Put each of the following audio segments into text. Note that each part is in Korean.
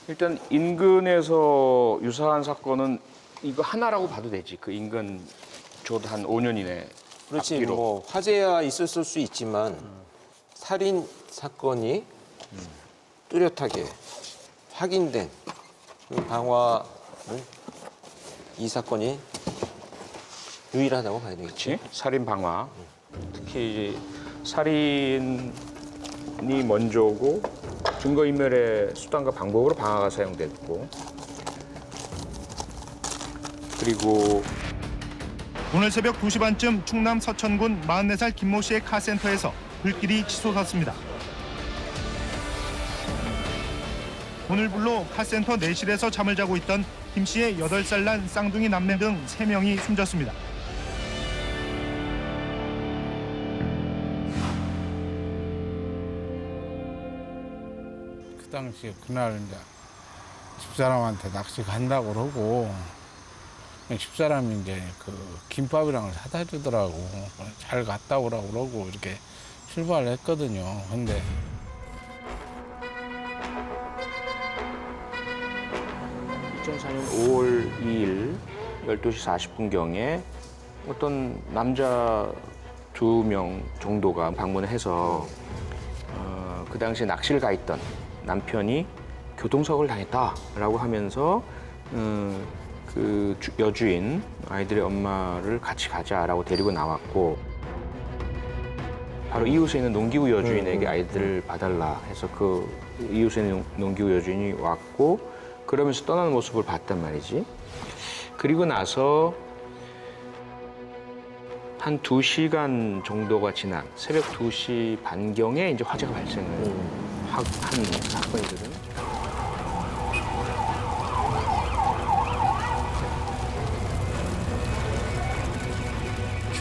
일단 인근에서 유사한 사건은 이거 하나라고 봐도 되지. 그 인근 저도 한 5년 이내. 그렇지, 앞뒤로. 뭐 화재야 있었을 수 있지만 살인 사건이 뚜렷하게 확인된 방화는 이 사건이 유일하다고 봐야 되겠지. 그렇지? 살인 방화. 특히 이제 살인이 먼저고 증거인멸의 수단과 방법으로 방화가 사용됐고 그리고 오늘 새벽 2시 반쯤 충남 서천군 44살 김모 씨의 카센터에서 불길이 치솟았습니다. 오늘 불로 카센터 내실에서 잠을 자고 있던 김 씨의 8살 난 쌍둥이 남매 등 3명이 숨졌습니다. 그 당시에 그날 이제 집사람한테 낚시 간다고 그러고 집사람이 이제 그 김밥이랑 사다 주더라고. 잘 갔다 오라고 그러고 이렇게 출발을 했거든요. 근데 2004년 5월 2일 12시 40분경에 어떤 남자 2명 정도가 방문을 해서 그 당시에 낚시를 가 있던 남편이 교통사고를 당했다라고 하면서 그 여주인 아이들의 엄마를 같이 가자라고 데리고 나왔고 바로 이웃에 있는 농기구 여주인에게 아이들을 봐달라 해서 그 이웃에 있는 농기구 여주인이 왔고 그러면서 떠나는 모습을 봤단 말이지. 그리고 나서 한 2시간 정도가 지난 새벽 2시 반경에 이제 화재가 발생을 한 사건이거든.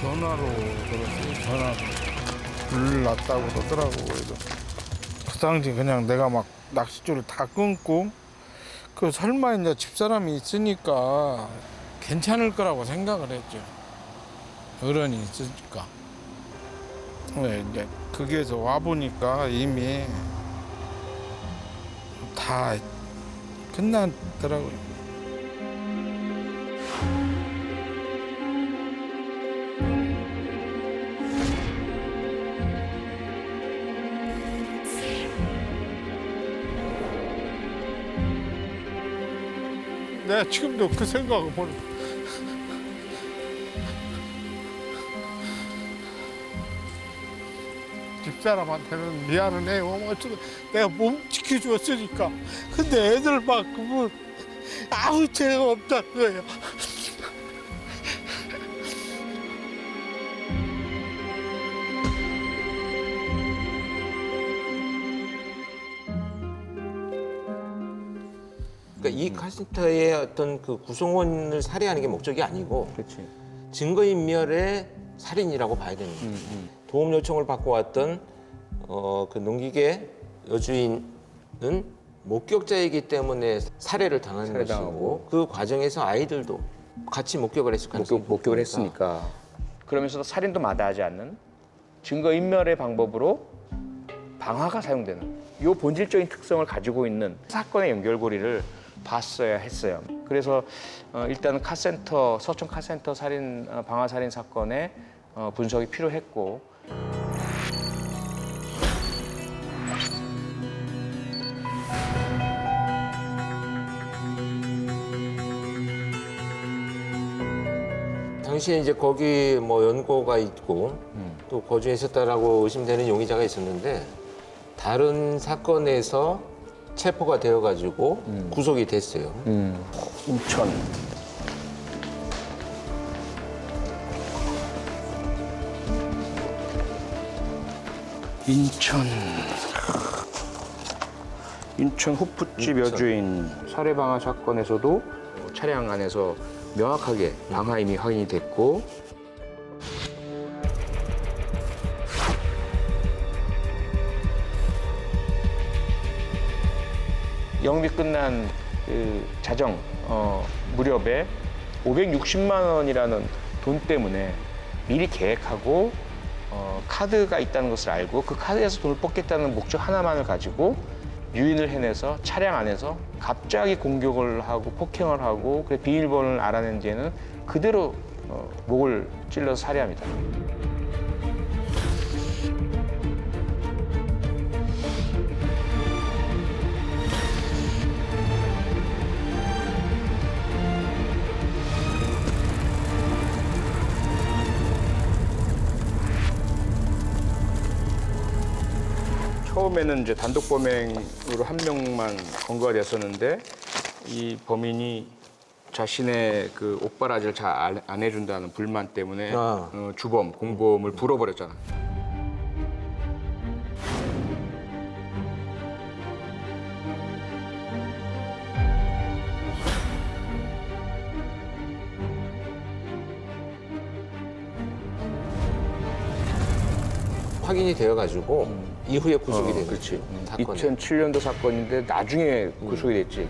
전화로 그러더니 전화로 불 났다고 그러더라고. 그래서 그 당시 그냥 내가 막 낚싯줄을 다 끊고 그 설마 이제 집사람이 있으니까 괜찮을 거라고 생각을 했죠. 어른이 있으니까. 왜 이제 거기에서 와 보니까 이미 다 끝났더라고요. 내가 지금도 그 생각을 보내. 집사람한테는 미안은 해요. 어쩌면 내가 몸 지켜주었으니까. 근데 애들 만큼은 아무 죄가 없다는 거예요. 그러니까 이 카센터의 어떤 그 구성원을 살해하는 게 목적이 아니고 그렇지. 증거인멸의 살인이라고 봐야 되는 거예요. 도움 요청을 받고 왔던 그 농기계 여주인은 목격자이기 때문에 살해를 당하는 것이고 그 과정에서 아이들도 같이 목격을 했을 가능성이 목격을 했으니까. 그러면서도 살인도 마다하지 않는 증거인멸의 방법으로 방화가 사용되는 이 본질적인 특성을 가지고 있는 사건의 연결고리를 봤어야 했어요. 그래서 일단은 카센터, 서천 카센터 살인, 방화 살인 사건의 분석이 필요했고 당시에 이제 거기 뭐 연고가 있고 또 거주했었다라고 의심되는 용의자가 있었는데 다른 사건에서 체포가 되어가지고 구속이 됐어요. 인천. 인천 호프집 여주인 살해 방화 사건에서도 차량 안에서 명확하게 방화임이 확인이 됐고 영업이 끝난 그 자정 무렵에 560만 원이라는 돈 때문에 미리 계획하고 카드가 있다는 것을 알고 그 카드에서 돈을 뽑겠다는 목적 하나만을 가지고 유인을 해내서 차량 안에서 갑자기 공격을 하고 폭행을 하고 그래 비밀번호를 알아낸 뒤에는 그대로 목을 찔러서 살해합니다. 처음에는 이제 단독 범행으로 한 명만 검거가 됐었는데 이 범인이 자신의 그 옥바라지를 잘 안 해준다는 불만 때문에 주범, 공범을 불어버렸잖아. 확인이 되어가지고 이후에 구속이 된 그렇지. 사건이. 2007년도 사건인데 나중에 구속이 됐지.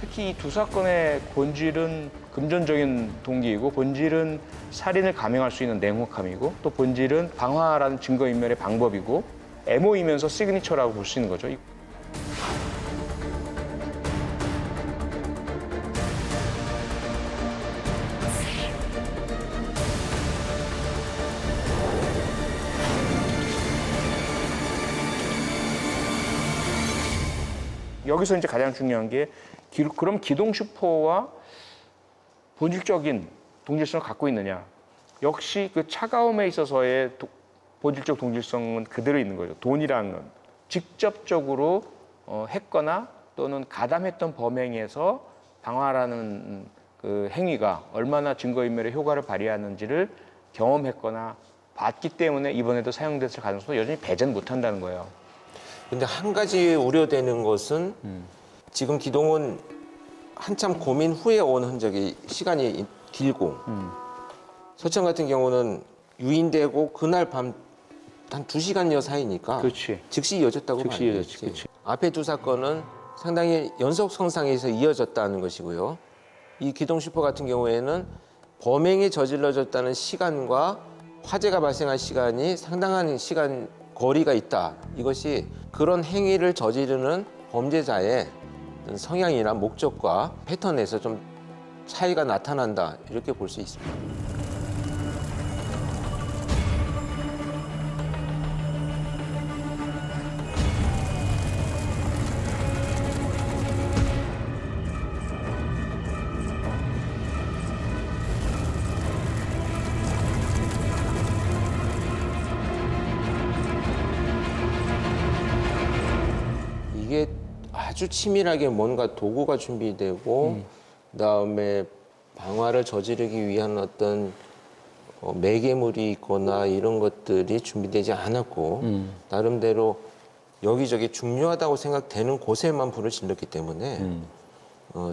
특히 이 두 사건의 본질은 금전적인 동기이고 본질은 살인을 감행할 수 있는 냉혹함이고 또 본질은 방화라는 증거인멸의 방법이고 MO이면서 시그니처라고 볼 수 있는 거죠. 여기서 이제 가장 중요한 게 그럼 기동 슈퍼와 본질적인 동질성을 갖고 있느냐? 역시 그 차가움에 있어서의 본질적 동질성은 그대로 있는 거죠. 돈이라는 건 직접적으로 했거나 또는 가담했던 범행에서 방화라는 그 행위가 얼마나 증거인멸의 효과를 발휘하는지를 경험했거나 봤기 때문에 이번에도 사용됐을 가능성도 여전히 배제는 못한다는 거예요. 근데 한 가지 우려되는 것은 지금 기동은 한참 고민 후에 온 흔적이 시간이 길고 서천 같은 경우는 유인되고 그날 밤 한 2시간여 사이니까 그렇지. 즉시 이어졌다고 즉시 봐야 이어졌지, 되지. 그렇지. 앞에 두 사건은 상당히 연속 성상에서 이어졌다는 것이고요. 이 기동 슈퍼 같은 경우에는 범행이 저질러졌다는 시간과 화재가 발생한 시간이 상당한 시간 거리가 있다. 이것이 그런 행위를 저지르는 범죄자의 성향이나 목적과 패턴에서 좀 차이가 나타난다. 이렇게 볼 수 있습니다. 이게 아주 치밀하게 뭔가 도구가 준비되고 그다음에 방화를 저지르기 위한 어떤 매개물이 있거나 이런 것들이 준비되지 않았고 나름대로 여기저기 중요하다고 생각되는 곳에만 불을 질렀기 때문에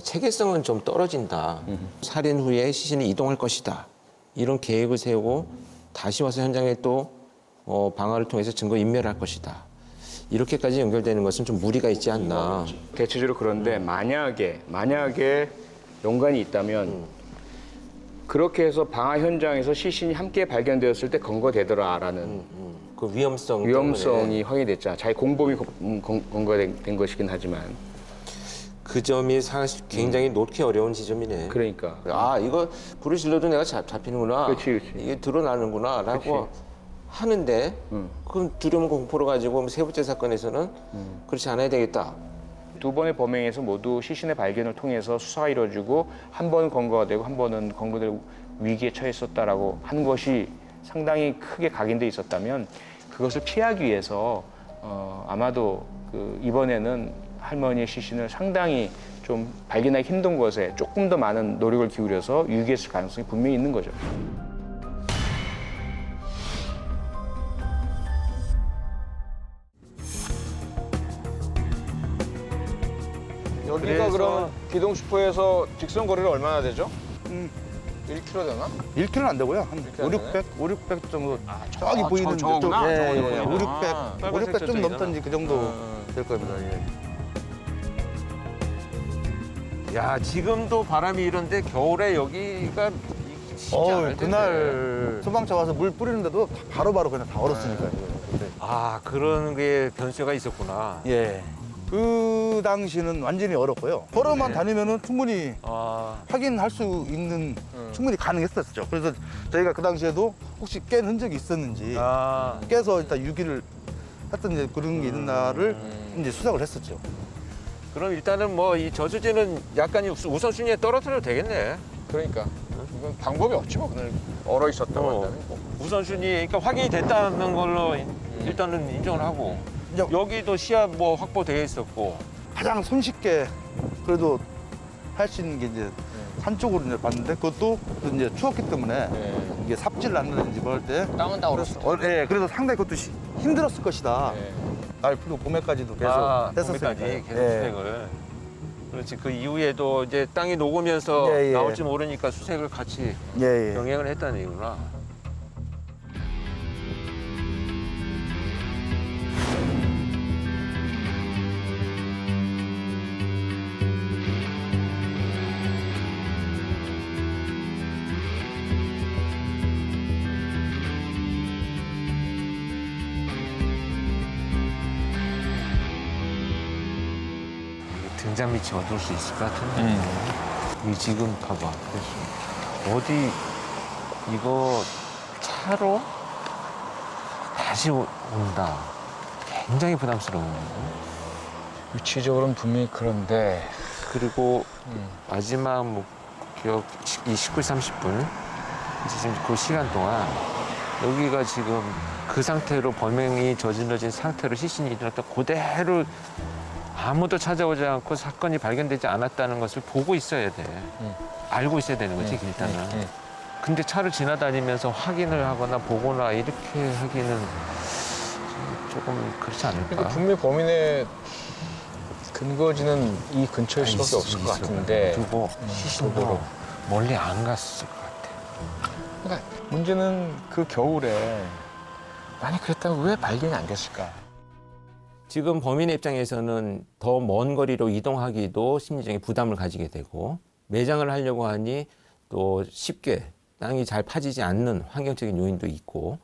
체계성은 좀 떨어진다. 살인 후에 시신이 이동할 것이다. 이런 계획을 세우고 다시 와서 현장에 또 방화를 통해서 증거 인멸할 것이다. 이렇게까지 연결되는 것은 좀 무리가 있지 않나. 대체적으로 그런데 만약에 연관이 있다면 그렇게 해서 방화 현장에서 시신이 함께 발견되었을 때 검거되더라라는 그 위험성이 위험성이 확인됐잖아. 자기 공범이 검거된 것이긴 하지만 그 점이 사실 굉장히 놓기 어려운 지점이네. 그러니까 아 이거 불을 질러도 내가 잡히는구나. 그렇지. 이게 드러나는구나라고 그렇지. 하는데 그럼 두려움 공포를 가지고 세 번째 사건에서는 그렇지 않아야 되겠다. 두 번의 범행에서 모두 시신의 발견을 통해서 수사가 이루어지고 한 번은 검거가 되고 한 번은 검거될 위기에 처했었다라고 하는 것이 상당히 크게 각인돼 있었다면 그것을 피하기 위해서 아마도 이번에는 할머니의 시신을 상당히 좀 발견하기 힘든 곳에 조금 더 많은 노력을 기울여서 유기했을 가능성이 분명히 있는 거죠. 여기가 그럼 기동 슈퍼에서 직선 거리가 얼마나 되죠? 1km 되나? 1km는 안 되고요. 한 500 정도 저기 보이는 저거구나. 예, 저거구나. 500, 600, 아, 500 좀 빨간색 넘던지 그 정도 될 겁니다. 예. 야, 지금도 바람이 이런데 겨울에 여기가 쉽지 않을 텐데. 그날 소방차 와서 물 뿌리는데도 바로바로 그냥 다 얼었으니까요. 그때. 아, 그런 게 변수가 있었구나. 예. 그 당시는 완전히 얼었고요. 걸어만 네. 다니면은 충분히 아, 확인할 수 있는 충분히 가능했었죠. 그래서 저희가 그 당시에도 혹시 깬 흔적이 있었는지 아, 깨서 일단 유기를 했던 이제 그런 게 있나를 이제 수색을 했었죠. 그럼 일단은 뭐 이 저수지는 약간 우선순위에 떨어뜨려도 되겠네. 그러니까 이건 방법이 없지 뭐 그날 얼어 있었다고 한다면 뭐. 우선순위, 그러니까 확인이 됐다는 걸로 일단은 인정을 하고. 이제 여기도 시야 뭐 확보되어 있었고. 가장 손쉽게 그래도 할 수 있는 게 이제 산 쪽으로 이제 봤는데 그것도 이제 추웠기 때문에 네. 이게 삽질 났는지 뭐 할 때 땅은 다 얼었을 예, 그래서 상당히 그것도 힘들었을 것이다. 네. 날 풀고 봄에까지도 계속 봄에까지 했었으니까. 계속 수색을. 그렇지. 그 이후에도 이제 땅이 녹으면서 예, 예. 나올지 모르니까 수색을 같이 예, 예. 병행을 했다는 얘기구나. 등잔 밑이 어두울 수 있을 것 같은데. 이 지금 봐봐. 어디 이거 차로 다시 온다. 굉장히 부담스러운. 위치적으로는 분명히 그런데 그리고 마지막 목격 이 19시 30분 이제 지금 그 시간 동안 여기가 지금 그 상태로 범행이 저질러진 상태로 시신이 일어났다 그대로 아무도 찾아오지 않고 사건이 발견되지 않았다는 것을 보고 있어야 돼. 알고 있어야 되는 거지, 일단은. 근데 차를 지나다니면서 확인을 하거나 보거나 이렇게 하기는 조금 그렇지 않을까. 그러니까 분명히 범인의 근거지는 이 근처일 수밖에 없을 것 같은데 그리고 시신도 멀리 안 갔을 것 같아. 그러니까 문제는 그 겨울에 만약 그랬다면 왜 발견이 안 됐을까? 지금 범인의 입장에서는 더 먼 거리로 이동하기도 심리적인 부담을 가지게 되고 매장을 하려고 하니 또 쉽게 땅이 잘 파지지 않는 환경적인 요인도 있고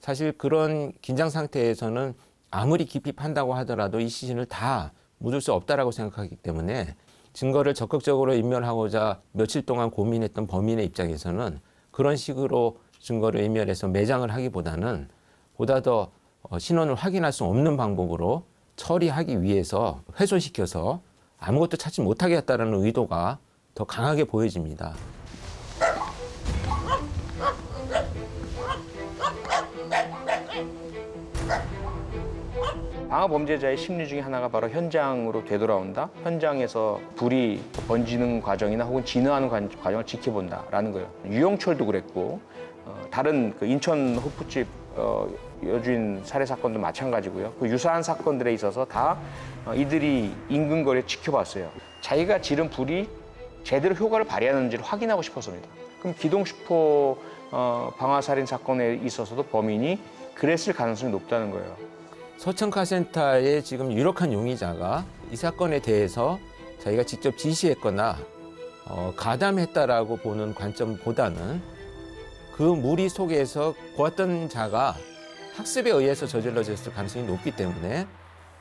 사실 그런 긴장 상태에서는 아무리 깊이 판다고 하더라도 이 시신을 다 묻을 수 없다라고 생각하기 때문에 증거를 적극적으로 인멸하고자 며칠 동안 고민했던 범인의 입장에서는 그런 식으로 증거를 인멸해서 매장을 하기보다는 보다 더 신원을 확인할 수 없는 방법으로 처리하기 위해서 훼손시켜서 아무것도 찾지 못하게 했다는 의도가 더 강하게 보여집니다. 방화 범죄자의 심리 중에 하나가 바로 현장으로 되돌아온다. 현장에서 불이 번지는 과정이나 혹은 진화하는 과정을 지켜본다라는 거예요. 유영철도 그랬고 다른 그 인천 호프집 여주인 살해 사건도 마찬가지고요. 그 유사한 사건들에 있어서 다 이들이 인근 거리에 지켜봤어요. 자기가 지른 불이 제대로 효과를 발휘하는지를 확인하고 싶었습니다. 그럼 기동슈퍼 방화살인 사건에 있어서도 범인이 그랬을 가능성이 높다는 거예요. 서천카센터의 지금 유력한 용의자가 이 사건에 대해서 자기가 직접 지시했거나 가담했다라고 보는 관점보다는 그 무리 속에서 보았던 자가 학습에 의해서 저질러졌을 가능성이 높기 때문에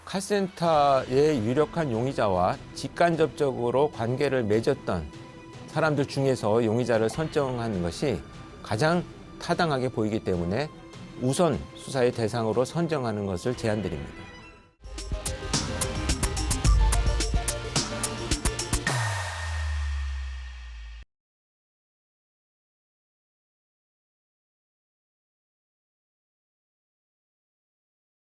카센터의 유력한 용의자와 직간접적으로 관계를 맺었던 사람들 중에서 용의자를 선정하는 것이 가장 타당하게 보이기 때문에 우선 수사의 대상으로 선정하는 것을 제안드립니다.